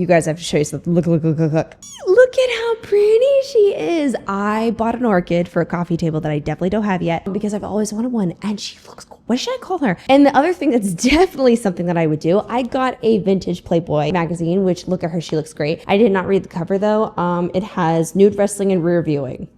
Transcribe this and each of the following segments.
You guys have to show you something. Look. Look at how pretty she is. I bought an orchid for a coffee table that I definitely don't have yet because I've always wanted one, and she looks cool. What should I call her? And the other thing that's definitely something that I would do, I got a vintage Playboy magazine, which look at her, she looks great. I did not read the cover though. It has nude wrestling and rear viewing.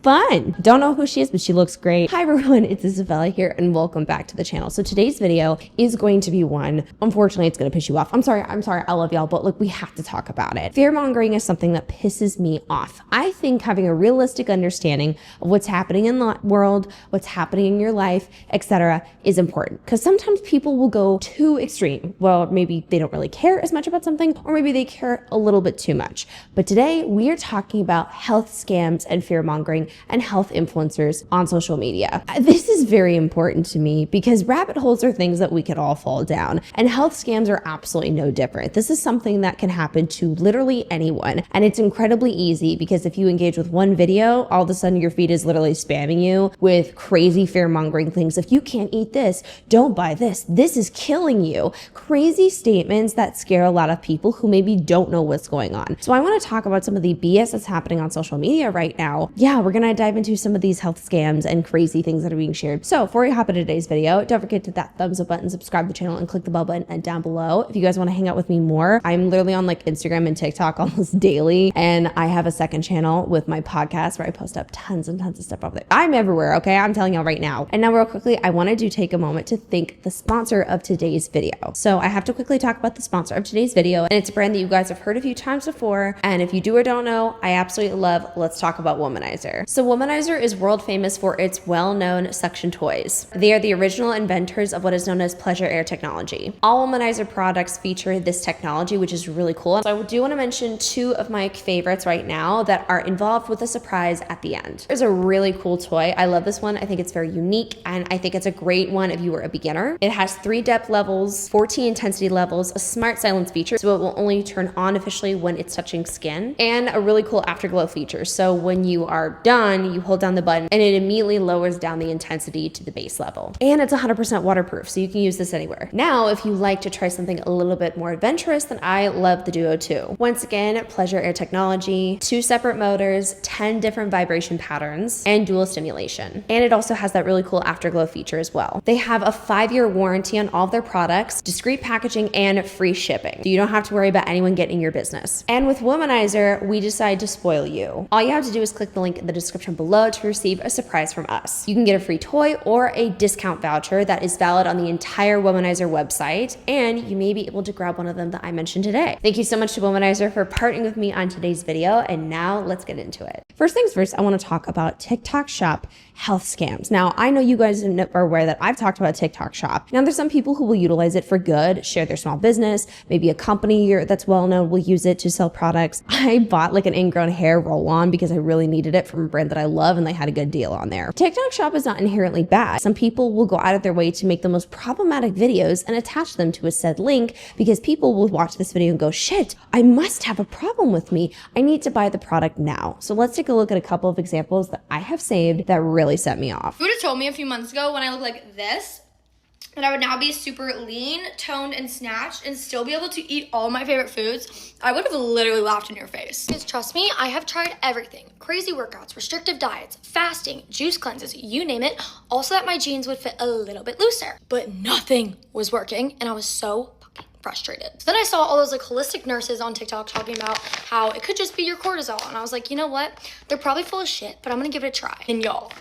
Fun. Don't know who she is, but she looks great. Hi everyone, it's Isabella here and welcome back to the channel. So today's video is going to be one, unfortunately it's gonna piss you off. I'm sorry, I love y'all, but look, we have to talk about it. Fear mongering is something that pisses me off. I think having a realistic understanding of what's happening in the world, what's happening in your life, etc. is important. Because sometimes people will go too extreme. Well, maybe they don't really care as much about something, or maybe they care a little bit too much. But today we are talking about health scams and fear mongering and health influencers on social media. This is very important to me because rabbit holes are things that we could all fall down, and health scams are absolutely no different. This is something that can happen to literally anyone, and it's incredibly easy because if you engage with one video, all of a sudden your feed is literally spamming you with crazy fear-mongering things. If you can't eat this, don't buy this. This is killing you. Crazy statements that scare a lot of people who maybe don't know what's going on. So I want to talk about some of the BS that's happening on social media right now. Yeah, we're gonna dive into some of these health scams and crazy things that are being shared. So before we hop into today's video, don't forget to hit that thumbs up button, subscribe to the channel, and click the bell button and down below. If you guys want to hang out with me more, I'm literally on like Instagram and TikTok almost daily, and I have a second channel with my podcast where I post up tons and tons of stuff over there. I'm everywhere, okay? I'm telling y'all right now. And now real quickly, I wanted to take a moment to thank the sponsor of today's video. So I have to quickly talk about the sponsor of today's video, and it's a brand that you guys have heard a few times before, and if you do or don't know, I absolutely love. Let's talk about Womanizer. So Womanizer is world famous for its well-known suction toys. They are the original inventors of what is known as pleasure air technology. All Womanizer products feature this technology, which is really cool. So I do want to mention two of my favorites right now that are involved with a surprise at the end. There's a really cool toy. I love this one. I think it's very unique, and I think it's a great one if you were a beginner. It has 3 depth levels, 14 intensity levels, a smart silence feature, so it will only turn on officially when it's touching skin, and a really cool afterglow feature. So when you are done, you hold down the button and it immediately lowers down the intensity to the base level. And it's 100% waterproof, so you can use this anywhere. Now, if you like to try something a little bit more adventurous, then I love the Duo 2. Once again, pleasure air technology, 2 separate motors, 10 different vibration patterns, and dual stimulation. And it also has that really cool afterglow feature as well. They have a 5-year warranty on all of their products, discreet packaging, and free shipping. So you don't have to worry about anyone getting in your business. And with Womanizer, we decide to spoil you. All you have to do is click the link in the description below to receive a surprise from us. You can get a free toy or a discount voucher that is valid on the entire Womanizer website, and you may be able to grab one of them that I mentioned today. Thank you so much to Womanizer for partnering with me on today's video, and now let's get into it. First things first, I want to talk about TikTok Shop health scams. Now, I know you guys are aware that I've talked about TikTok Shop. Now, there's some people who will utilize it for good, share their small business, maybe a company that's well-known will use it to sell products. I bought like an ingrown hair roll-on because I really needed it from a brand that I love, and they had a good deal on there. TikTok Shop is not inherently bad. Some people will go out of their way to make the most problematic videos and attach them to a said link because people will watch this video and go, shit, I must have a problem with me. I need to buy the product now. So let's take a look at a couple of examples that I have saved that really set me off. Who would have told me a few months ago when I looked like this that I would now be super lean, toned, and snatched and still be able to eat all my favorite foods? I would have literally laughed in your face. Because trust me, I have tried everything. Crazy workouts, restrictive diets, fasting, juice cleanses, you name it, also that my jeans would fit a little bit looser. But nothing was working, and I was so frustrated. So then I saw all those like holistic nurses on TikTok talking about how it could just be your cortisol, and I was like, you know what? They're probably full of shit, but I'm gonna give it a try. And y'all,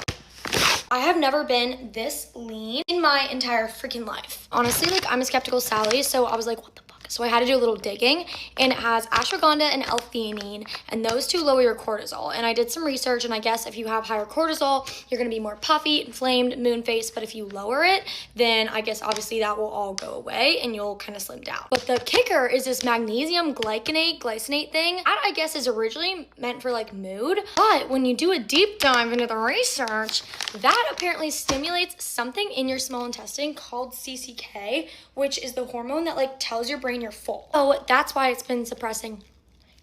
I have never been this lean in my entire freaking life. Honestly, like I'm a skeptical Sally, so I was like, what the fuck? So I had to do a little digging, and it has ashwagandha and L-theanine, and those two lower your cortisol. And I did some research, and I guess if you have higher cortisol, you're gonna be more puffy, inflamed, moon face, but if you lower it, then I guess obviously that will all go away and you'll kind of slim down. But the kicker is this magnesium glycinate thing. That I guess is originally meant for like mood, but when you do a deep dive into the research, that apparently stimulates something in your small intestine called CCK, which is the hormone that like tells your brain you're full. So that's why it's been suppressing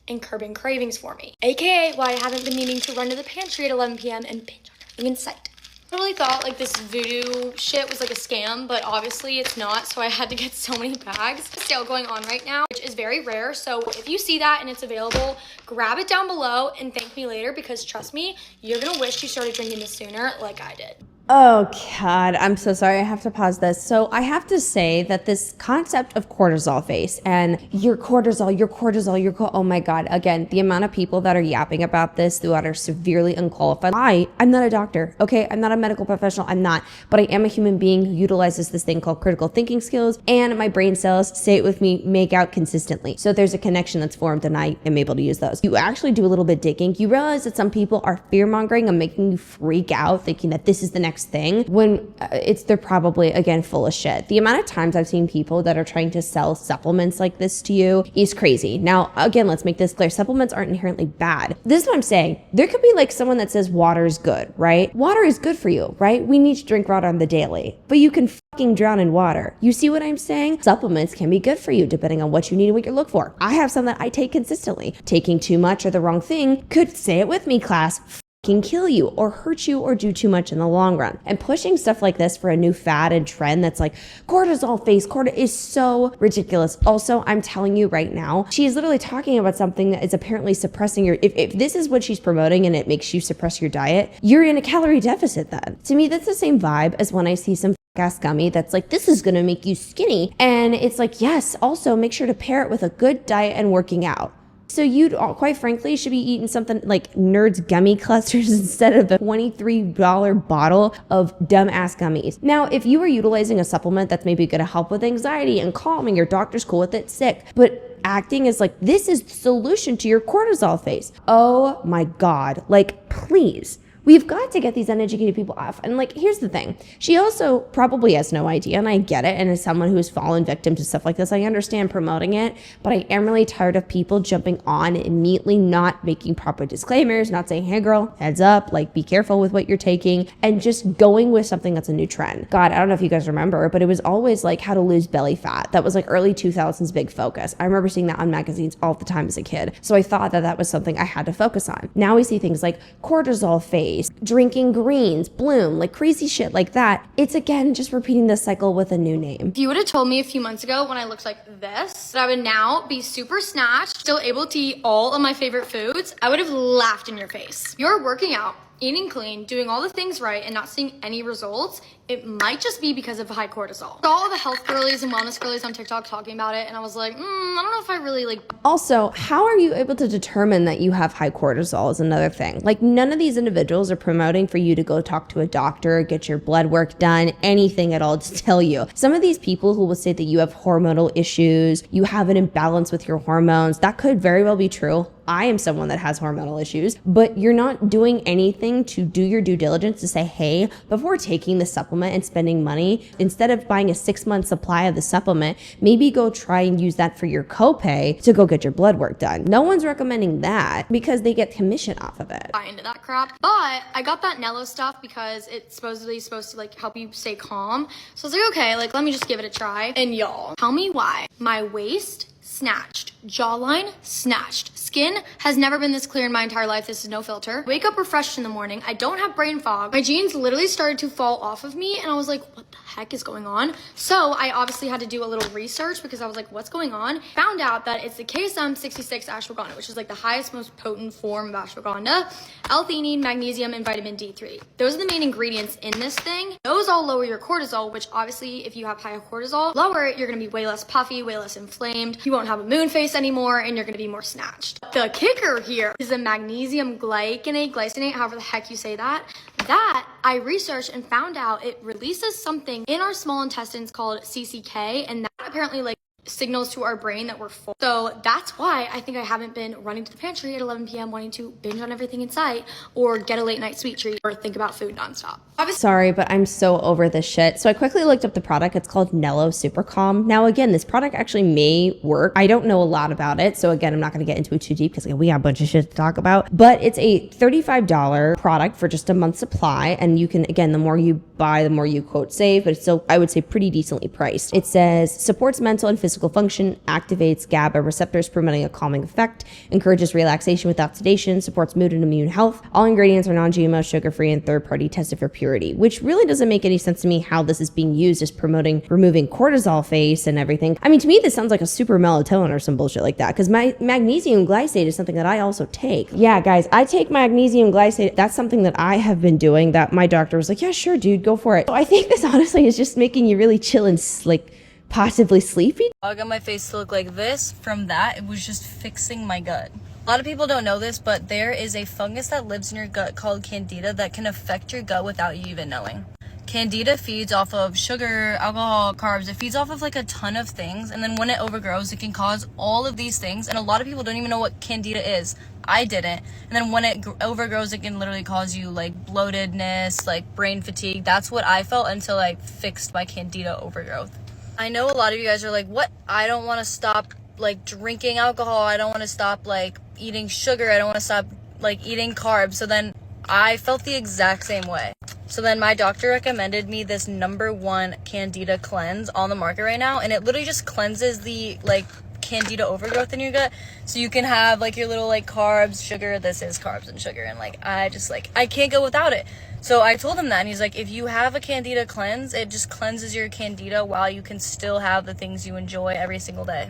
and curbing cravings for me, aka why I haven't been needing to run to the pantry at 11 p.m. and binge on everything in sight. I really thought like this voodoo shit was like a scam, but obviously it's not, so I had to get so many bags. It's sale going on right now, which is very rare, so if you see that and it's available, grab it down below and thank me later, because trust me, you're gonna wish you started drinking this sooner like I did. Oh God, I'm so sorry. I have to pause this. So I have to say that this concept of cortisol face and your cortisol, oh my God. Again, the amount of people that are yapping about this that are severely unqualified. I'm not a doctor, okay? I'm not a medical professional, I'm not, but I am a human being who utilizes this thing called critical thinking skills, and my brain cells, say it with me, make out consistently. So there's a connection that's formed and I am able to use those. You actually do a little bit digging. You realize that some people are fear mongering and making you freak out, thinking that this is the next thing, when they're probably, again, full of shit. The amount of times I've seen people that are trying to sell supplements like this to you is crazy. Now, again, let's make this clear. Supplements aren't inherently bad. This is what I'm saying. There could be like someone that says water is good, right? Water is good for you, right? We need to drink water on the daily, but you can fucking drown in water. You see what I'm saying? Supplements can be good for you depending on what you need and what you're looking for. I have some that I take consistently. Taking too much or the wrong thing could, say it with me, class, can kill you or hurt you or do too much in the long run. And pushing stuff like this for a new fad and trend that's like cortisol face, is so ridiculous. Also, I'm telling you right now, she is literally talking about something that is apparently suppressing your, if this is what she's promoting and it makes you suppress your diet, you're in a calorie deficit then. To me, that's the same vibe as when I see some ass gummy that's like, this is gonna make you skinny. And it's like, yes, also make sure to pair it with a good diet and working out. So you, quite frankly, should be eating something like Nerds gummy clusters instead of the $23 bottle of dumbass gummies. Now, if you are utilizing a supplement that's maybe going to help with anxiety and calming, your doctor's cool with it, sick. But acting as like, this is the solution to your cortisol face. Oh my God. Like, please. We've got to get these uneducated people off. And like, here's the thing. She also probably has no idea, and I get it. And as someone who has fallen victim to stuff like this, I understand promoting it, but I am really tired of people jumping on immediately, not making proper disclaimers, not saying, hey girl, heads up, like be careful with what you're taking, and just going with something that's a new trend. God, I don't know if you guys remember, but it was always like how to lose belly fat. That was like early 2000s big focus. I remember seeing that on magazines all the time as a kid. So I thought that that was something I had to focus on. Now we see things like cortisol face, drinking greens, bloom, like crazy shit like that. It's again just repeating the cycle with a new name. If you would have told me a few months ago when I looked like this, that I would now be super snatched, still able to eat all of my favorite foods, I would have laughed in your face. You're working out, eating clean, doing all the things right, and not seeing any results, it might just be because of high cortisol. Saw all the health girlies and wellness girlies on TikTok talking about it, and I was like, I don't know if I really like. Also, how are you able to determine that you have high cortisol is another thing. Like, none of these individuals are promoting for you to go talk to a doctor, get your blood work done, anything at all to tell you. Some of these people who will say that you have hormonal issues, you have an imbalance with your hormones, that could very well be true. I am someone that has hormonal issues, but you're not doing anything to do your due diligence to say, hey, before taking the supplement and spending money, instead of buying a 6-month supply of the supplement, maybe go try and use that for your copay to go get your blood work done. No one's recommending that because they get commission off of it. Buy into that crap. But I got that Nello stuff because it's supposedly supposed to like help you stay calm. So I was like, okay, like let me just give it a try. And y'all, tell me why my waist snatched, jawline snatched, skin has never been this clear in my entire life. This is no filter. Wake up refreshed in the morning. I don't have brain fog. My jeans literally started to fall off of me and I was like, what the heck is going on? So I obviously had to do a little research because I was like, what's going on? Found out that it's the KSM 66 ashwagandha, which is like the highest, most potent form of ashwagandha, L-theanine, magnesium, and vitamin D3. Those are the main ingredients in this thing. Those all lower your cortisol, which obviously if you have high cortisol, lower it, you're gonna be way less puffy, way less inflamed. You won't have a moon face anymore and you're gonna be more snatched. The kicker here is the magnesium glycinate, however the heck you say that, I researched and found out it releases something in our small intestines called CCK, and that apparently like signals to our brain that we're full. So that's why I think I haven't been running to the pantry at 11 p.m. wanting to binge on everything in sight or get a late night sweet treat or think about food nonstop. Sorry, but I'm so over this shit. So I quickly looked up the product. It's called Nello Super Calm. Now, again, this product actually may work. I don't know a lot about it. So again, I'm not going to get into it too deep because we got a bunch of shit to talk about. But it's a $35 product for just a month's supply. And you can, again, the more you buy, the more you quote save. But it's still, I would say, pretty decently priced. It says supports mental and physical physical function, activates GABA receptors, promoting a calming effect, encourages relaxation without sedation, supports mood and immune health. All ingredients are non-GMO, sugar-free, and third-party tested for purity, which really doesn't make any sense to me how this is being used as promoting removing cortisol face and everything. I mean, to me, this sounds like a super melatonin or some bullshit like that, because my magnesium glycinate is something that I also take. Yeah, guys, I take magnesium glycinate. That's something that I have been doing that my doctor was like, yeah, sure, dude, go for it. So I think this honestly is just making you really chill and like possibly sleepy. I got my face to look like this. From that, it was just fixing my gut. A lot of people don't know this, but there is a fungus that lives in your gut called Candida that can affect your gut without you even knowing. Candida feeds off of sugar, alcohol, carbs. It feeds off of like a ton of things, and then when it overgrows, it can cause all of these things, and a lot of people don't even know what Candida is. I didn't. And then when it overgrows, it can literally cause you like bloatedness, like brain fatigue. That's what I felt until I fixed my Candida overgrowth. I know a lot of you guys are like, what? I don't want to stop like drinking alcohol. I don't want to stop like eating sugar. I don't want to stop like eating carbs. So then I felt the exact same way. So then my doctor recommended me this #1 Candida Cleanse on the market right now. And it literally just cleanses the like Candida overgrowth in your gut. So you can have like your little like carbs, sugar. This is carbs and sugar. And like, I can't go without it. So I told him that, and he's like, if you have a Candida Cleanse, it just cleanses your Candida while you can still have the things you enjoy every single day.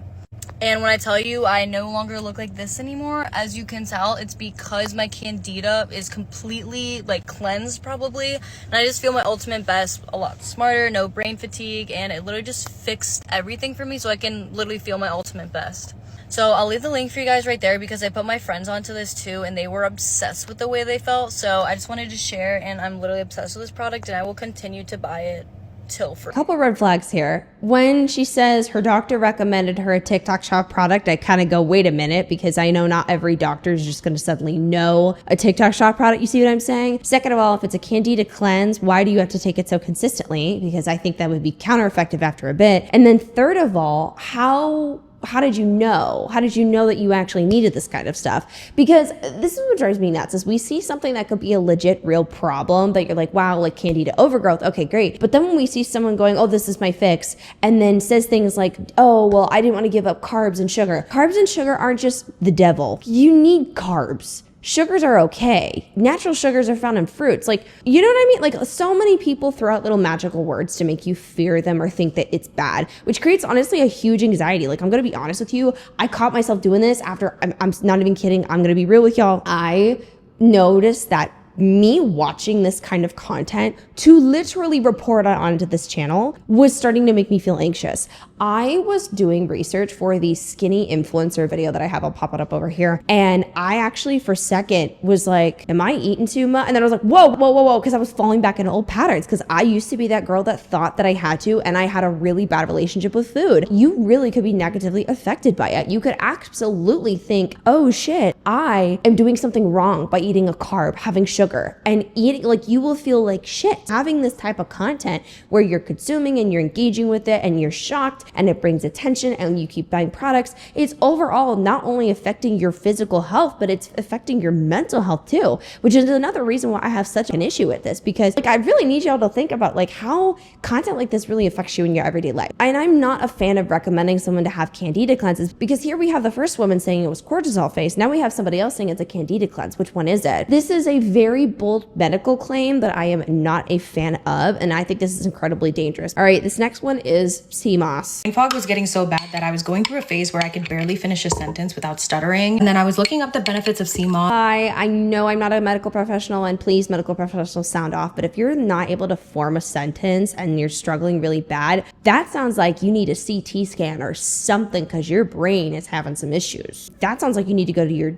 And when I tell you I no longer look like this anymore, as you can tell, it's because my Candida is completely like cleansed probably. And I just feel my ultimate best, a lot smarter, no brain fatigue, and it literally just fixed everything for me so I can literally feel my ultimate best. So I'll leave the link for you guys right there because I put my friends onto this too and they were obsessed with the way they felt. So I just wanted to share, and I'm literally obsessed with this product and I will continue to buy it till for. Couple red flags here. When she says her doctor recommended her a TikTok shop product, I kind of go, wait a minute, because I know not every doctor is just going to suddenly know a TikTok shop product. You see what I'm saying? Second of all, if it's a Candida Cleanse, why do you have to take it so consistently? Because I think that would be counter-effective after a bit. And then third of all, how did you know? How did you know that you actually needed this kind of stuff? Because this is what drives me nuts, is we see something that could be a legit real problem that you're like, wow, like Candida overgrowth. Okay, great. But then when we see someone going, oh, this is my fix, and then says things like, oh, well, I didn't want to give up carbs and sugar. Carbs and sugar aren't just the devil. You need carbs. Sugars are okay. Natural sugars are found in fruits. Like, you know what I mean? Like, so many people throw out little magical words to make you fear them or think that it's bad, which creates honestly a huge anxiety. Like, I'm gonna be honest with you. I caught myself doing this after, I'm not even kidding. I'm gonna be real with y'all. I noticed that me watching this kind of content to literally report onto this channel was starting to make me feel anxious. I was doing research for the skinny influencer video that I have. I'll pop it up over here. And I actually for a second was like, am I eating too much? And then I was like, whoa, because I was falling back into old patterns, because I used to be that girl that thought that I had to, and I had a really bad relationship with food. You really could be negatively affected by it. You could absolutely think, oh shit, I am doing something wrong by eating a carb, having sugar, and eating, like, you will feel like shit. Having this type of content where you're consuming and you're engaging with it and you're shocked and it brings attention and you keep buying products, it's overall not only affecting your physical health, but it's affecting your mental health too, which is another reason why I have such an issue with this, because like I really need y'all to think about like how content like this really affects you in your everyday life. And I'm not a fan of recommending someone to have Candida cleanses, because here we have the first woman saying it was Chortisol Face. Now we have somebody else saying it's a Candida cleanse. Which one is it? This is a very bold medical claim that I am not a fan of, and I think this is incredibly dangerous. All right, this next one is CMOS. Brain fog was getting so bad that I was going through a phase where I could barely finish a sentence without stuttering. And then I was looking up the benefits of CMOS. I know I'm not a medical professional, and please, medical professionals, sound off, but if you're not able to form a sentence and you're struggling really bad, that sounds like you need a CT scan or something, because your brain is having some issues. That sounds like you need to go to your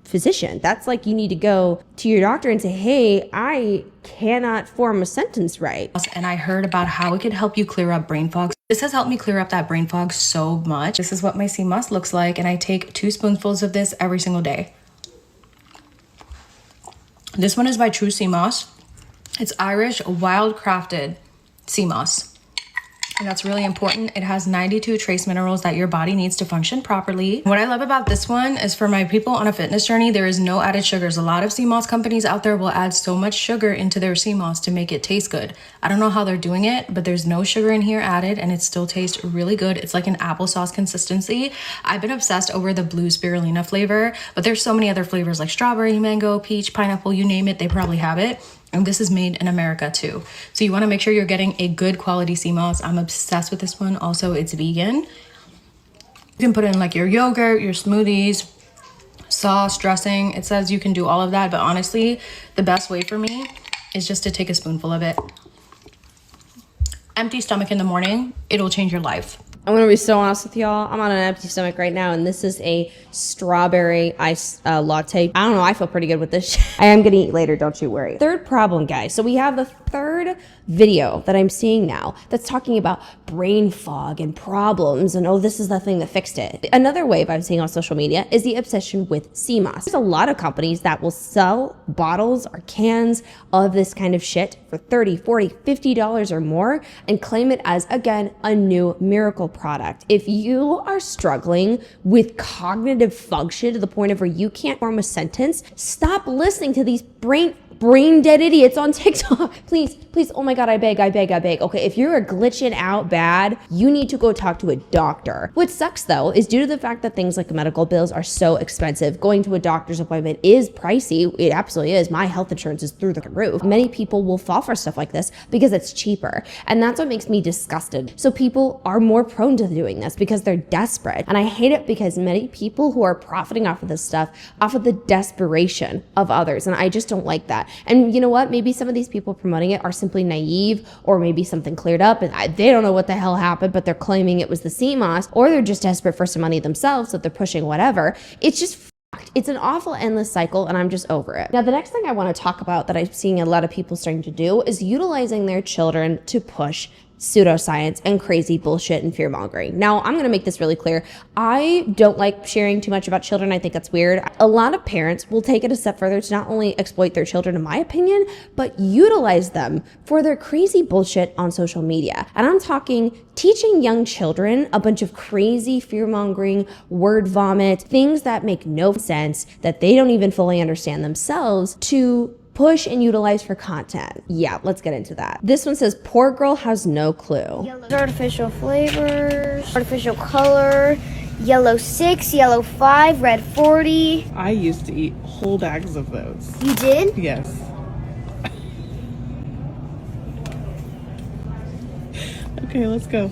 physician. That's like you need to go to your doctor and say, hey, I cannot form a sentence right. And I heard about how it could help you clear up brain fog. This has helped me clear up that brain fog so much. This is what my CMOS looks like, and I take 2 spoonfuls of this every single day. This one is by True CMOS. It's Irish wild crafted CMOS. And that's really important. It has 92 trace minerals that your body needs to function properly. What I love about this one is for my people on a fitness journey, there is no added sugars. A lot of sea moss companies out there will add so much sugar into their sea moss to make it taste good. I don't know how they're doing it, but there's no sugar in here added and it still tastes really good. It's like an applesauce consistency. I've been obsessed over the blue spirulina flavor, but there's so many other flavors like strawberry, mango, peach, pineapple, you name it, they probably have it. And this is made in America too. So you want to make sure you're getting a good quality sea moss. I'm obsessed with this one. Also, it's vegan. You can put in like your yogurt, your smoothies, sauce, dressing. It says you can do all of that, but honestly, the best way for me is just to take a spoonful of it. Empty stomach in the morning, it'll change your life. I'm gonna be so honest with y'all. I'm on an empty stomach right now, and this is a strawberry ice latte. I don't know. I feel pretty good with this. I am gonna eat later. Don't you worry. Third problem, guys. So we have the third video that I'm seeing now that's talking about brain fog and problems, and oh, this is the thing that fixed it. Another wave I'm seeing on social media is the obsession with sea moss. There's a lot of companies that will sell bottles or cans of this kind of shit for $30, $40, $50 or more and claim it as, again, a new miracle product. If you are struggling with cognitive function to the point of where you can't form a sentence, stop listening to these brain dead idiots on TikTok. Please, oh my God, I beg. Okay, if you're glitching out bad, you need to go talk to a doctor. What sucks though is due to the fact that things like medical bills are so expensive, going to a doctor's appointment is pricey. It absolutely is. My health insurance is through the roof. Many people will fall for stuff like this because it's cheaper. And that's what makes me disgusted. So people are more prone to doing this because they're desperate. And I hate it because many people who are profiting off of this stuff, off of the desperation of others. And I just don't like that. And you know what? Maybe some of these people promoting it are simply naive, or maybe something cleared up and they don't know what the hell happened, but they're claiming it was the sea moss, or they're just desperate for some money themselves, so they're pushing whatever. It's just fucked. It's an awful endless cycle, and I'm just over it. Now, the next thing I want to talk about that I'm seeing a lot of people starting to do is utilizing their children to push pseudoscience and crazy bullshit and fear mongering. Now, I'm going to make this really clear. I don't like sharing too much about children. I think that's weird. A lot of parents will take it a step further to not only exploit their children, in my opinion, but utilize them for their crazy bullshit on social media. And I'm talking teaching young children a bunch of crazy fear mongering, word vomit, things that make no sense, that they don't even fully understand themselves, to push and utilize for content. Yeah, let's get into that. This one says, poor girl has no clue. Artificial flavors, artificial color, yellow 6, yellow 5, red 40. I used to eat whole bags of those. You did? Yes. Okay, let's go.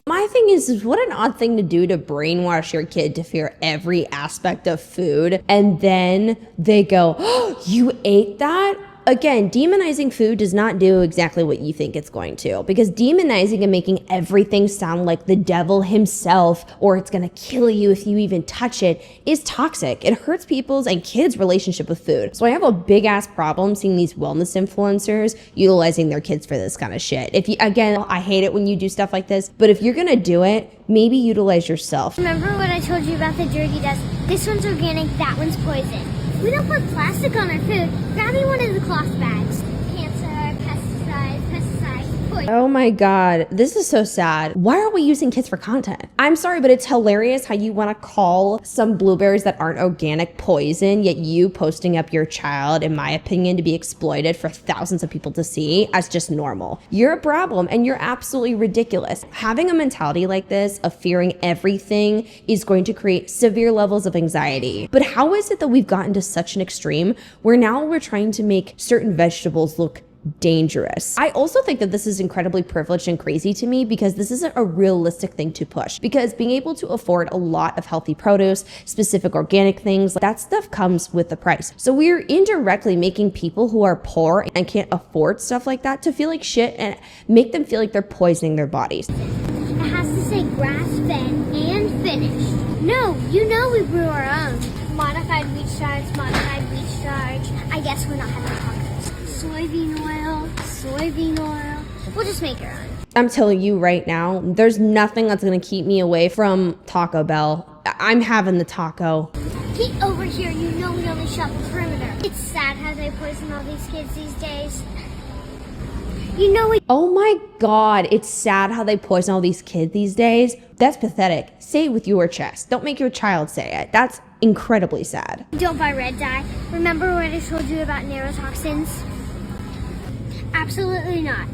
My thing is what an odd thing to do, to brainwash your kid to fear every aspect of food. And then they go, oh, you ate that? Again, demonizing food does not do exactly what you think it's going to, because demonizing and making everything sound like the devil himself, or it's going to kill you if you even touch it, is toxic. It hurts people's and kids' relationship with food. So I have a big ass problem seeing these wellness influencers utilizing their kids for this kind of shit. If you, again, I hate it when you do stuff like this, but if you're going to do it, maybe utilize yourself. Remember what I told you about the jerky dust? This one's organic, that one's poison. We don't put plastic on our food. Grab me one of the cloth bags. Cancer, pesticides, poison. Oh my God, this is so sad. Why are we using kids for content? I'm sorry, but it's hilarious how you want to call some blueberries that aren't organic poison, yet you posting up your child, in my opinion, to be exploited for thousands of people to see as just normal. You're a problem and you're absolutely ridiculous. Having a mentality like this of fearing everything is going to create severe levels of anxiety. But how is it that we've gotten to such an extreme where now we're trying to make certain vegetables look dangerous? I also think that this is incredibly privileged and crazy to me, because this isn't a realistic thing to push, because being able to afford a lot of healthy produce, specific organic things, that stuff comes with the price. So we're indirectly making people who are poor and can't afford stuff like that to feel like shit and make them feel like they're poisoning their bodies. It has to say grass-fed and finished. No, you know we brew our own. Modified wheat starch, I guess we're not having tacos. Soybean oil. We'll just make our own. I'm telling you right now, there's nothing that's gonna keep me away from Taco Bell. I'm having the taco. Get over here, you know we only shop perimeter. It's sad how they poison all these kids these days. You know what? Oh my God, it's sad how they poison all these kids these days. That's pathetic. Say it with your chest. Don't make your child say it. That's incredibly sad. Don't buy red dye. Remember what I told you about neurotoxins? Absolutely not.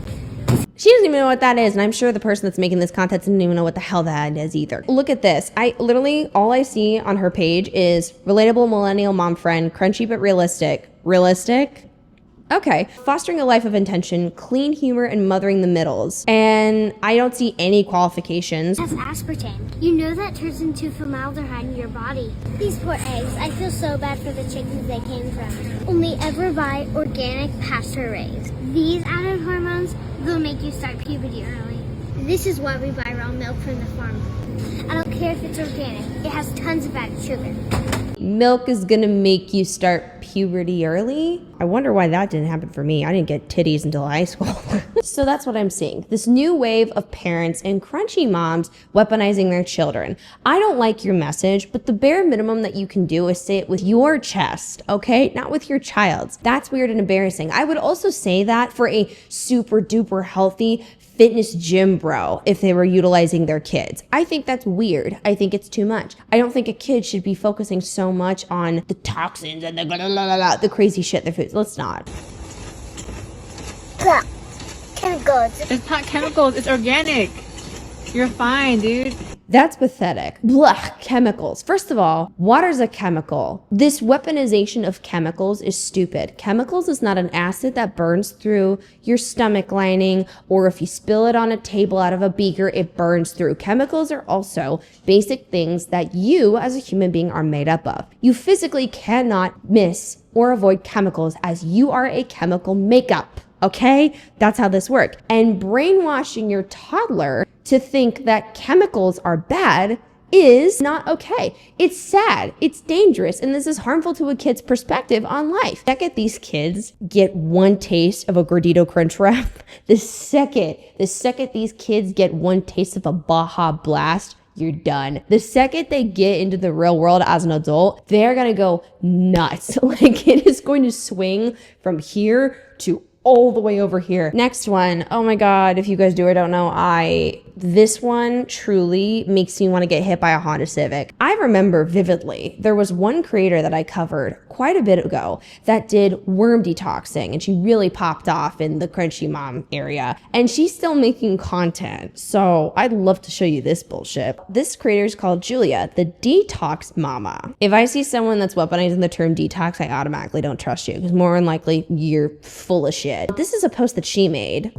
She doesn't even know what that is, and I'm sure the person that's making this content doesn't even know what the hell that is either. Look at this. All I see on her page is relatable millennial mom friend, crunchy but realistic. Realistic? Okay. Fostering a life of intention, clean humor, and mothering the middles. And I don't see any qualifications. That's aspartame. You know that turns into formaldehyde in your body. These poor eggs. I feel so bad for the chickens they came from. Only ever buy organic pasture raised. These added hormones will make you start puberty early. This is why we buy raw milk from the farm. I don't care if it's organic. It has tons of added sugar. Milk is gonna make you start puberty early? I wonder why that didn't happen for me. I didn't get titties until high school. So that's what I'm seeing. This new wave of parents and crunchy moms weaponizing their children. I don't like your message, but the bare minimum that you can do is say it with your chest, okay? Not with your child's. That's weird and embarrassing. I would also say that for a super duper healthy fitness gym bro if they were utilizing their kids. I think that's weird. I think it's too much. I don't think a kid should be focusing so much on the toxins and the crazy shit their foods. Let's not. Yeah. Chemicals. It's not chemicals, it's organic. You're fine, dude. That's pathetic. Blah, chemicals. First of all, water's a chemical. This weaponization of chemicals is stupid. Chemicals is not an acid that burns through your stomach lining, or if you spill it on a table out of a beaker, it burns through. Chemicals are also basic things that you as a human being are made up of. You physically cannot miss or avoid chemicals, as you are a chemical makeup. Okay? That's how this works. And brainwashing your toddler to think that chemicals are bad is not okay. It's sad, it's dangerous, and this is harmful to a kid's perspective on life. The second these kids get one taste of a Gordito Crunch Wrap, the second these kids get one taste of a Baja Blast, you're done. The second they get into the real world as an adult, they're gonna go nuts. Like, it is going to swing from here to all the way over here. Next one. Oh my God. If you guys do or don't know, this one truly makes me want to get hit by a Honda Civic. I remember vividly, there was one creator that I covered quite a bit ago that did worm detoxing, and she really popped off in the crunchy mom area, and she's still making content. So I'd love to show you this bullshit. This creator is called Julia, the Detox Mama. If I see someone that's weaponizing the term detox, I automatically don't trust you, because more than likely you're full of shit. This is a post that she made.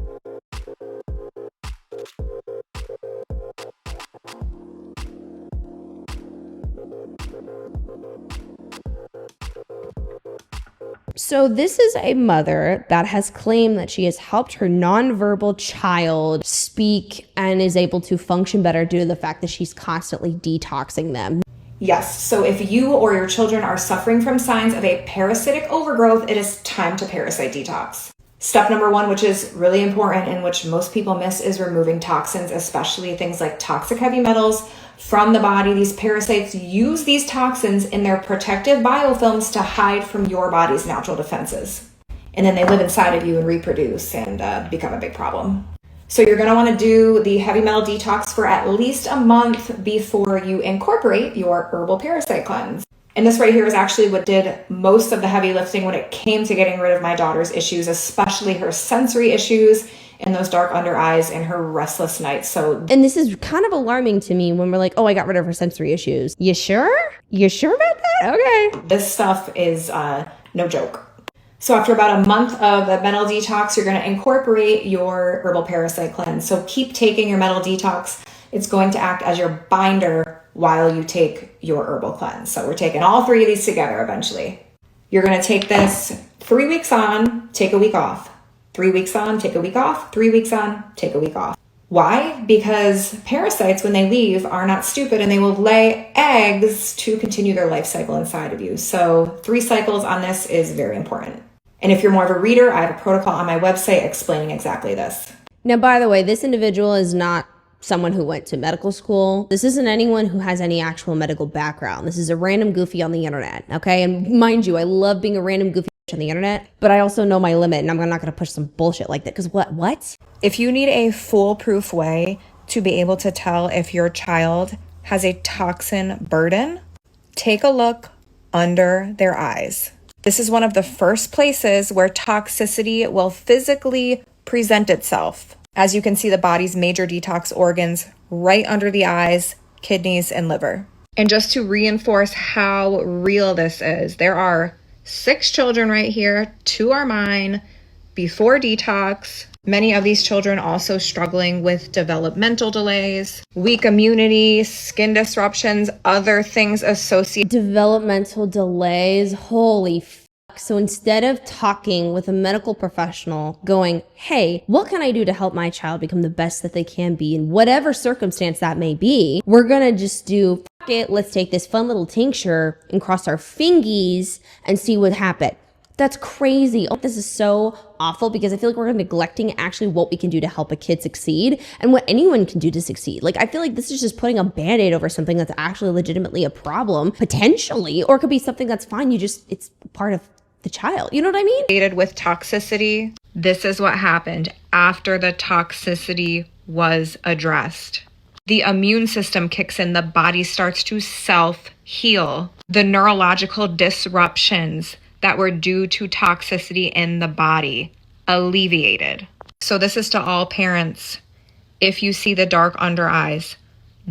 So this is a mother that has claimed that she has helped her nonverbal child speak and is able to function better due to the fact that she's constantly detoxing them. Yes, so if you or your children are suffering from signs of a parasitic overgrowth, it is time to parasite detox. Step number one, which is really important and which most people miss, is removing toxins, especially things like toxic heavy metals from the body. These parasites use these toxins in their protective biofilms to hide from your body's natural defenses. And then they live inside of you and reproduce and become a big problem. So you're going to want to do the heavy metal detox for at least a month before you incorporate your herbal parasite cleanse. And this right here is actually what did most of the heavy lifting when it came to getting rid of my daughter's issues, especially her sensory issues and those dark under eyes and her restless nights. And this is kind of alarming to me when we're like, oh, I got rid of her sensory issues. You sure? You sure about that? Okay. This stuff is no joke. So after about a month of the metal detox, you're going to incorporate your herbal parasite cleanse. So keep taking your metal detox. It's going to act as your binder while you take your herbal cleanse. So we're taking all three of these together eventually. You're going to take this 3 weeks on, take a week off. 3 weeks on, take a week off. 3 weeks on, take a week off. Why? Because parasites, when they leave, are not stupid and they will lay eggs to continue their life cycle inside of you. So 3 cycles on this is very important. And if you're more of a reader, I have a protocol on my website explaining exactly this. Now, by the way, this individual is not someone who went to medical school. This isn't anyone who has any actual medical background. This is a random goofy on the internet, okay? And mind you, I love being a random goofy on the internet, but I also know my limit and I'm not going to push some bullshit like that. Because what? If you need a foolproof way to be able to tell if your child has a toxin burden, take a look under their eyes. This is one of the first places where toxicity will physically present itself. As you can see, the body's major detox organs right under the eyes, kidneys, and liver. And just to reinforce how real this is, there are 6 children right here, 2 are mine, before detox. Many of these children also struggling with developmental delays, weak immunity, skin disruptions, other things associated. Developmental delays, holy fuck. So instead of talking with a medical professional going, hey, what can I do to help my child become the best that they can be in whatever circumstance that may be, we're gonna just do, fuck it, let's take this fun little tincture and cross our fingies and see what happens. That's crazy. Oh, this is so awful because I feel like we're neglecting actually what we can do to help a kid succeed and what anyone can do to succeed. Like, I feel like this is just putting a Band-Aid over something that's actually legitimately a problem, potentially, or it could be something that's fine. It's part of the child. You know what I mean? With toxicity, this is what happened after the toxicity was addressed. The immune system kicks in, the body starts to self-heal. The neurological disruptions that were due to toxicity in the body alleviated. So this is to all parents. If you see the dark under eyes,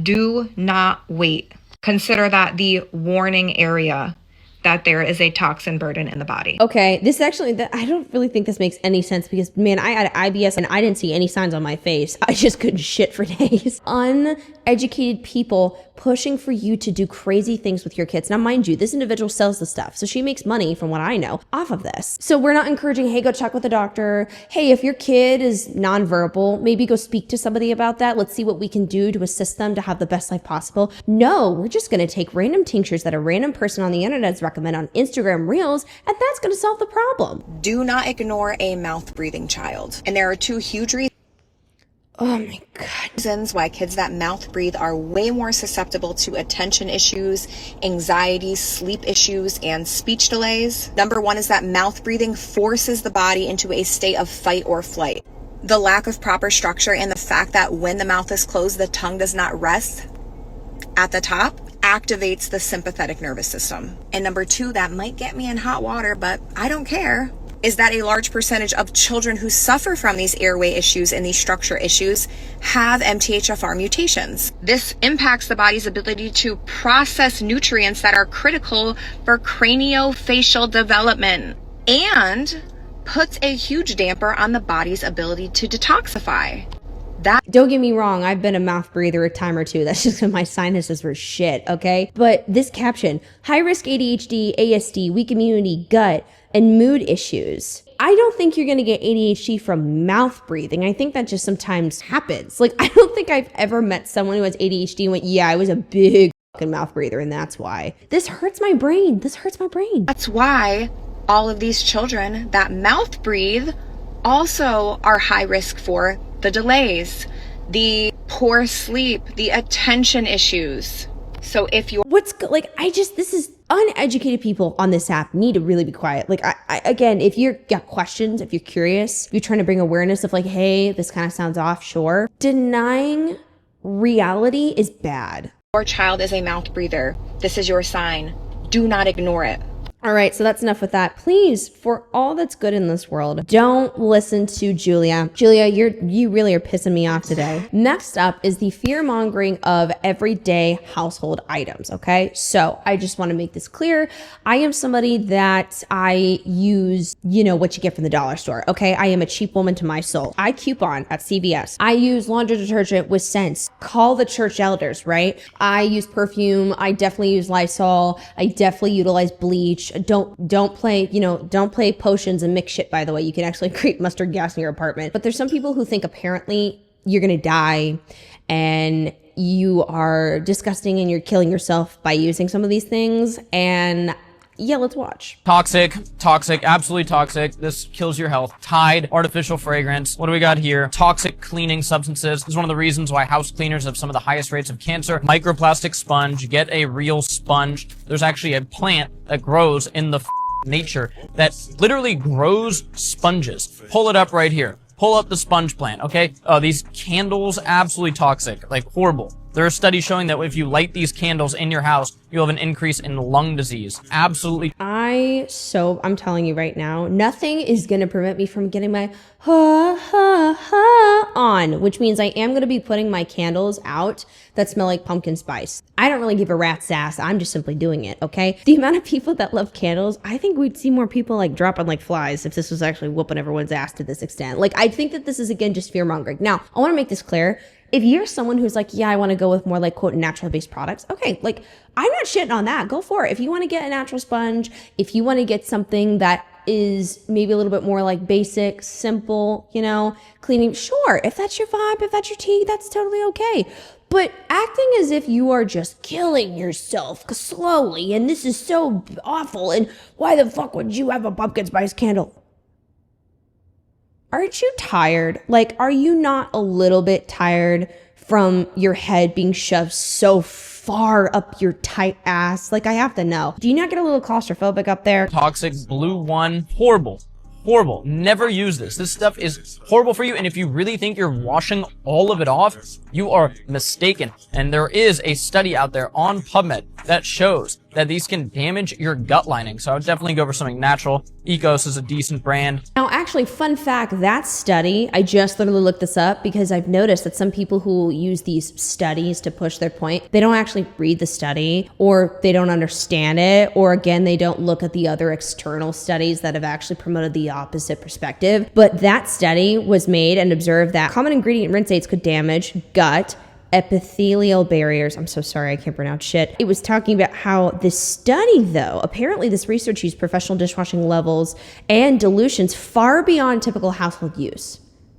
do not wait. Consider that the warning area that there is a toxin burden in the body. Okay, this actually, I don't really think this makes any sense because, man, I had IBS and I didn't see any signs on my face. I just couldn't shit for days. Uneducated people pushing for you to do crazy things with your kids. Now, mind you, this individual sells the stuff, so she makes money, from what I know, off of this. So we're not encouraging, hey, go check with the doctor. Hey, if your kid is nonverbal, maybe go speak to somebody about that. Let's see what we can do to assist them to have the best life possible. No, we're just gonna take random tinctures that a random person on the internet has recommended on Instagram Reels, and that's gonna solve the problem. Do not ignore a mouth-breathing child. And there are 2 huge Oh my God. reasons why kids that mouth breathe are way more susceptible to attention issues, anxiety, sleep issues, and speech delays. Number 1 is that mouth breathing forces the body into a state of fight or flight. The lack of proper structure and the fact that when the mouth is closed, the tongue does not rest at the top activates the sympathetic nervous system. And number 2, that might get me in hot water, but I don't care, is that a large percentage of children who suffer from these airway issues and these structure issues have MTHFR mutations. This impacts the body's ability to process nutrients that are critical for craniofacial development and puts a huge damper on the body's ability to detoxify. Don't get me wrong, I've been a mouth breather a time or two. That's just because my sinuses were shit, okay? But this caption, high-risk ADHD, ASD, weak immunity, gut, and mood issues. I don't think you're gonna get ADHD from mouth breathing. I think that just sometimes happens. Like, I don't think I've ever met someone who has ADHD and went, yeah, I was a big fucking mouth breather and that's why. This hurts my brain. This hurts my brain. That's why all of these children that mouth breathe also are high risk for the delays, the poor sleep, the attention issues. So if you're this is uneducated people on this app need to really be quiet. Like, I again, if you've got questions, if you're curious, if you're trying to bring awareness of like, hey, this kind of sounds off, sure. Denying reality is bad. Your child is a mouth breather. This is your sign. Do not ignore it. All right, so that's enough with that. Please, for all that's good in this world, don't listen to Julia. Julia, you really are pissing me off today. Next up is the fear-mongering of everyday household items, okay? So I just want to make this clear. I am somebody that I use, what you get from the dollar store, okay? I am a cheap woman to my soul. I coupon at CVS. I use laundry detergent with scents. Call the church elders, right? I use perfume. I definitely use Lysol. I definitely utilize bleach. Don't play potions and mix shit, by the way. You can actually create mustard gas in your apartment. But there's some people who think apparently you're gonna die and you are disgusting and you're killing yourself by using some of these things. And yeah, let's watch. Toxic, absolutely toxic. This kills your health. Tide, artificial fragrance. What do we got here? Toxic cleaning substances. This is one of the reasons why house cleaners have some of the highest rates of cancer. Microplastic sponge. Get a real sponge. There's actually a plant that grows in the nature that literally grows sponges. Pull it up right here. Pull up the sponge plant, okay? Oh, these candles, absolutely toxic, like horrible. There are studies showing that if you light these candles in your house, you'll have an increase in lung disease. Absolutely. I'm telling you right now, nothing is going to prevent me from getting my ha on, which means I am going to be putting my candles out that smell like pumpkin spice. I don't really give a rat's ass. I'm just simply doing it, okay? The amount of people that love candles, I think we'd see more people like dropping like flies if this was actually whooping everyone's ass to this extent. Like, I think that this is, again, just fear mongering. Now, I want to make this clear. If you're someone who's like, yeah, I want to go with more like quote natural based products, okay, like I'm not shitting on that. Go for it. If you want to get a natural sponge, if you want to get something that is maybe a little bit more like basic, simple, you know, cleaning, sure. If that's your vibe, if that's your tea, that's totally okay. But acting as if you are just killing yourself slowly and this is so awful and why the fuck would you have a pumpkin spice candle? Aren't you tired? Like, are you not a little bit tired from your head being shoved so far up your tight ass? Like, I have to know. Do you not get a little claustrophobic up there? Toxic blue one, horrible. Horrible. Never use this. This stuff is horrible for you. And if you really think you're washing all of it off, you are mistaken. And there is a study out there on PubMed that shows that these can damage your gut lining. So I would definitely go for something natural. Ecos is a decent brand. Now, actually, fun fact, that study, I just literally looked this up because I've noticed that some people who use these studies to push their point, they don't actually read the study or they don't understand it. Or again, they don't look at the other external studies that have actually promoted the opposite perspective. But that study was made and observed that common ingredient rinsates could damage gut epithelial barriers. I'm so sorry, I can't pronounce shit. It was talking about how this study, though, apparently this research used professional dishwashing levels and dilutions far beyond typical household use.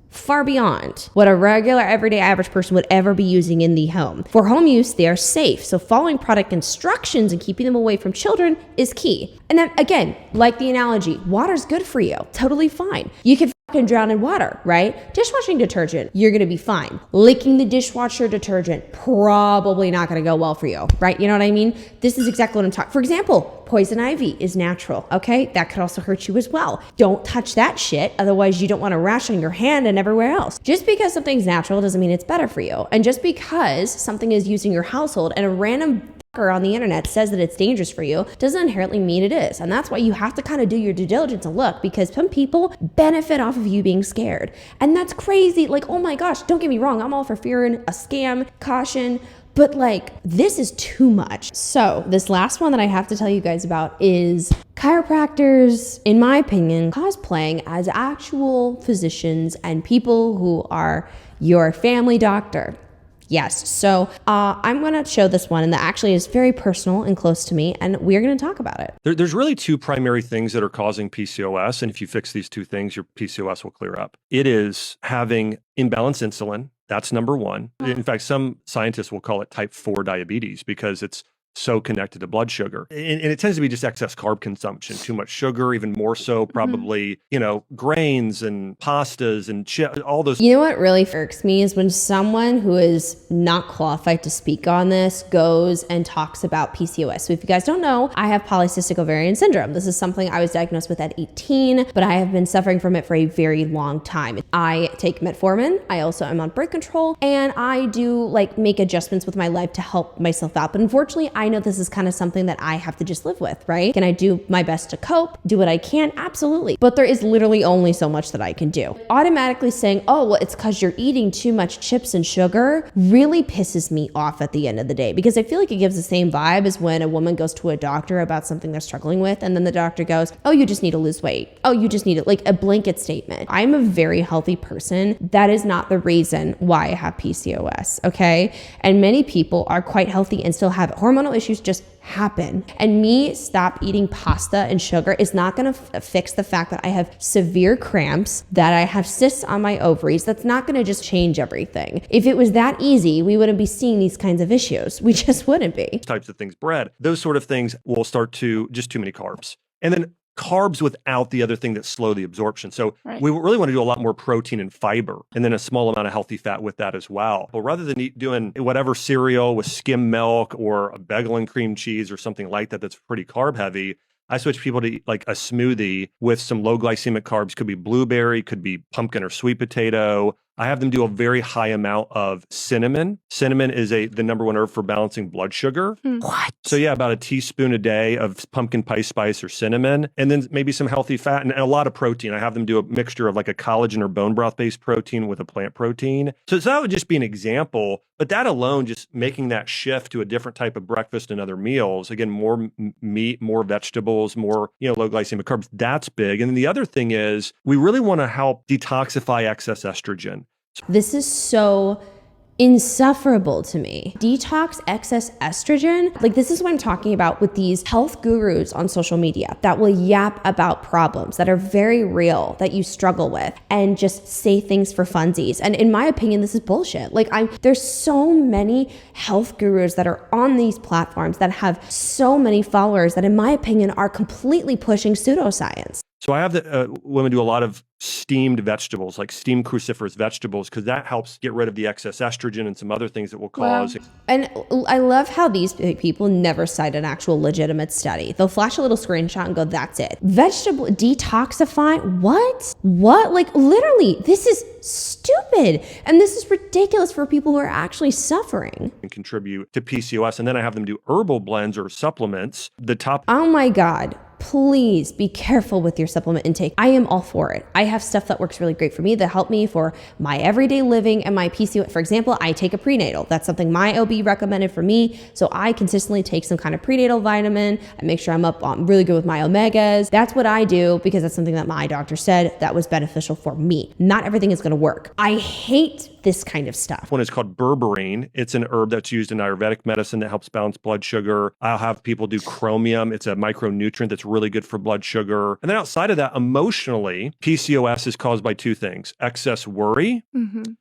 Far beyond what a regular, everyday, average person would ever be using in the home. For home use, they are safe. So following product instructions and keeping them away from children is key. And then again, like the analogy, water's good for you. Totally fine. You can fucking drown in water, right? Dishwashing detergent, you're gonna be fine. Licking the dishwasher detergent, probably not gonna go well for you, right? You know what I mean? This is exactly what I'm talking. For example, poison ivy is natural, okay? That could also hurt you as well. Don't touch that shit, otherwise you don't want a rash on your hand and everywhere else. Just because something's natural doesn't mean it's better for you. And just because something is used in your household and a random on the internet says that it's dangerous for you doesn't inherently mean it is. And that's why you have to kind of do your due diligence and look, because some people benefit off of you being scared. And that's crazy. Like, oh my gosh, don't get me wrong. I'm all for fearing a scam, caution, but like, this is too much. So this last one that I have to tell you guys about is chiropractors, in my opinion, cosplaying as actual physicians and people who are your family doctor. Yes, so I'm going to show this one, and that actually is very personal and close to me, and we're going to talk about it. There's really two primary things that are causing PCOS, and if you fix these two things, your PCOS will clear up. It is having imbalanced insulin. That's number one. In fact, some scientists will call it type 4 diabetes because it's so connected to blood sugar. And it tends to be just excess carb consumption, too much sugar, even more so probably, you know, grains and pastas and all those. You know what really irks me is when someone who is not qualified to speak on this goes and talks about PCOS. So if you guys don't know, I have polycystic ovarian syndrome. This is something I was diagnosed with at 18, but I have been suffering from it for a very long time. I take metformin. I also am on birth control, and I do like make adjustments with my life to help myself out. But unfortunately, I know this is kind of something that I have to just live with, right? Can I do my best to cope? Do what I can? Absolutely. But there is literally only so much that I can do. Automatically saying, oh, well, it's because you're eating too much chips and sugar really pisses me off at the end of the day, because I feel like it gives the same vibe as when a woman goes to a doctor about something they're struggling with, and then the doctor goes, oh, you just need to lose weight. Oh, you just need it, like a blanket statement. I'm a very healthy person. That is not the reason why I have PCOS, okay? And many people are quite healthy and still have hormonal issues just happen. And me stop eating pasta and sugar is not going to fix the fact that I have severe cramps, that I have cysts on my ovaries. That's not going to just change everything. If it was that easy, we wouldn't be seeing these kinds of issues. We just wouldn't be. Types of things, bread, those sort of things will start to just too many carbs. And then carbs without the other thing that slow the absorption. So we really want to do a lot more protein and fiber, and then a small amount of healthy fat with that as well. But rather than doing whatever cereal with skim milk or a bagel and cream cheese or something like that that's pretty carb heavy, I switch people to like a smoothie with some low glycemic carbs. Could be blueberry, could be pumpkin or sweet potato. I have them do a very high amount of cinnamon. Cinnamon is the number one herb for balancing blood sugar. What? So yeah, about a teaspoon a day of pumpkin pie spice or cinnamon, and then maybe some healthy fat and a lot of protein. I have them do a mixture of like a collagen or bone broth based protein with a plant protein. So that would just be an example, but that alone, just making that shift to a different type of breakfast and other meals, again, more meat, more vegetables, more, low glycemic carbs, that's big. And then the other thing is we really want to help detoxify excess estrogen. This is so insufferable to me. Detox excess estrogen. Like, this is what I'm talking about with these health gurus on social media that will yap about problems that are very real that you struggle with and just say things for funsies. And in my opinion, this is bullshit. Like, there's so many health gurus that are on these platforms that have so many followers that in my opinion are completely pushing pseudoscience. So I have women do a lot of steamed vegetables, like steamed cruciferous vegetables, because that helps get rid of the excess estrogen and some other things that will cause. Wow. And I love how these people never cite an actual legitimate study. They'll flash a little screenshot and go, that's it. Vegetable detoxify? What? Like, literally, this is stupid. And this is ridiculous for people who are actually suffering. And contribute to PCOS. And then I have them do herbal blends or supplements. Oh my God. Please be careful with your supplement intake. I am all for it. I have stuff that works really great for me that help me for my everyday living and my PCOS. For example, I take a prenatal. That's something my OB recommended for me. So I consistently take some kind of prenatal vitamin. I make sure I'm really good with my omegas. That's what I do because that's something that my doctor said that was beneficial for me. Not everything is going to work. I hate this kind of stuff. One is called berberine. It's an herb that's used in Ayurvedic medicine that helps balance blood sugar. I'll have people do chromium. It's a micronutrient that's really good for blood sugar. And then outside of that, emotionally, PCOS is caused by two things: excess worry,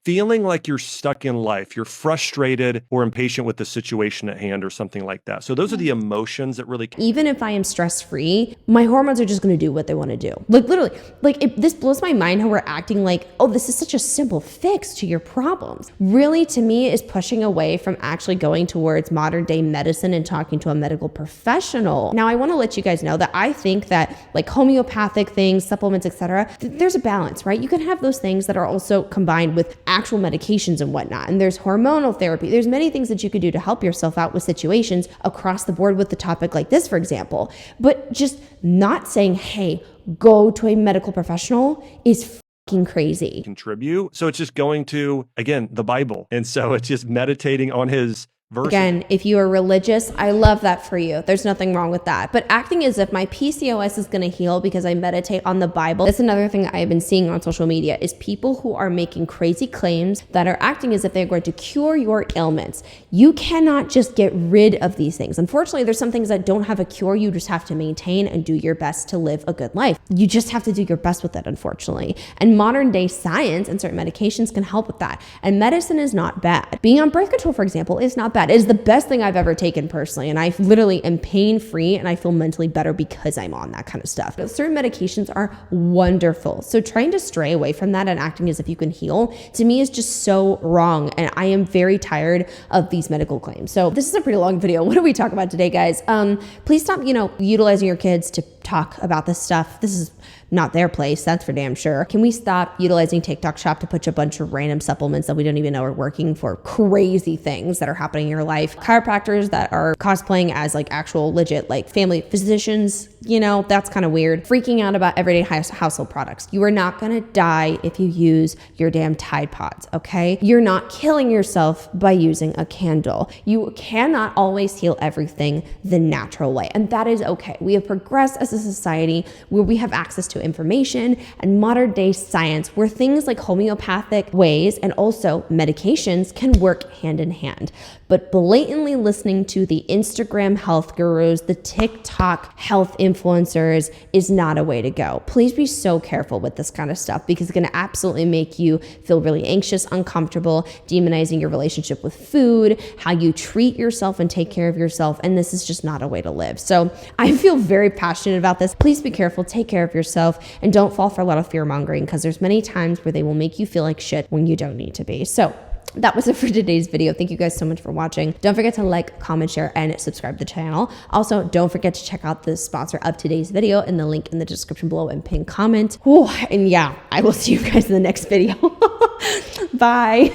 feeling like you're stuck in life, you're frustrated or impatient with the situation at hand or something like that. So those are the emotions that really... Even if I am stress-free, my hormones are just going to do what they want to do. Like, literally, this blows my mind how we're acting like, oh, this is such a simple fix to your problems. Really, to me, is pushing away from actually going towards modern day medicine and talking to a medical professional. Now, I want to let you guys know that I think that like homeopathic things, supplements, etc., there's a balance, right? You can have those things that are also combined with actual medications and whatnot. And there's hormonal therapy. There's many things that you could do to help yourself out with situations across the board with the topic like this, for example. But just not saying, hey, go to a medical professional is crazy. Contribute. So it's just going to, again, the Bible. And so it's just meditating on his verses. Again, if you are religious, I love that for you. There's nothing wrong with that. But acting as if my PCOS is going to heal because I meditate on the Bible, that's another thing I have been seeing on social media is people who are making crazy claims that are acting as if they're going to cure your ailments. You cannot just get rid of these things. Unfortunately, there's some things that don't have a cure. You just have to maintain and do your best to live a good life. You just have to do your best with it, unfortunately. And modern day science and certain medications can help with that. And medicine is not bad. Being on birth control, for example, is not bad. It is the best thing I've ever taken personally. And I literally am pain-free and I feel mentally better because I'm on that kind of stuff. But certain medications are wonderful. So trying to stray away from that and acting as if you can heal, to me is just so wrong. And I am very tired of these medical claims. So this is a pretty long video. What do we talk about today, guys? Please stop, utilizing your kids to talk about this stuff. This is not their place, that's for damn sure. Can we stop utilizing TikTok Shop to push a bunch of random supplements that we don't even know are working for crazy things that are happening in your life? Chiropractors that are cosplaying as like actual legit like family physicians, that's kind of weird. Freaking out about everyday household products. You are not gonna die if you use your damn Tide Pods, okay? You're not killing yourself by using a candle. You cannot always heal everything the natural way, and that is okay. We have progressed as a society where we have access to information and modern day science where things like homeopathic ways and also medications can work hand in hand. But blatantly listening to the Instagram health gurus, the TikTok health influencers is not a way to go. Please be so careful with this kind of stuff because it's going to absolutely make you feel really anxious, uncomfortable, demonizing your relationship with food, how you treat yourself and take care of yourself. And this is just not a way to live. So I feel very passionate about this. Please be careful, take care of yourself, and don't fall for a lot of fear mongering because there's many times where they will make you feel like shit when you don't need to be. So that was it for today's video. Thank you guys so much for watching. Don't forget to like, comment, share, and subscribe to the channel. Also, don't forget to check out the sponsor of today's video in the link in the description below and pin comment. Whew, and yeah, I will see you guys in the next video. Bye.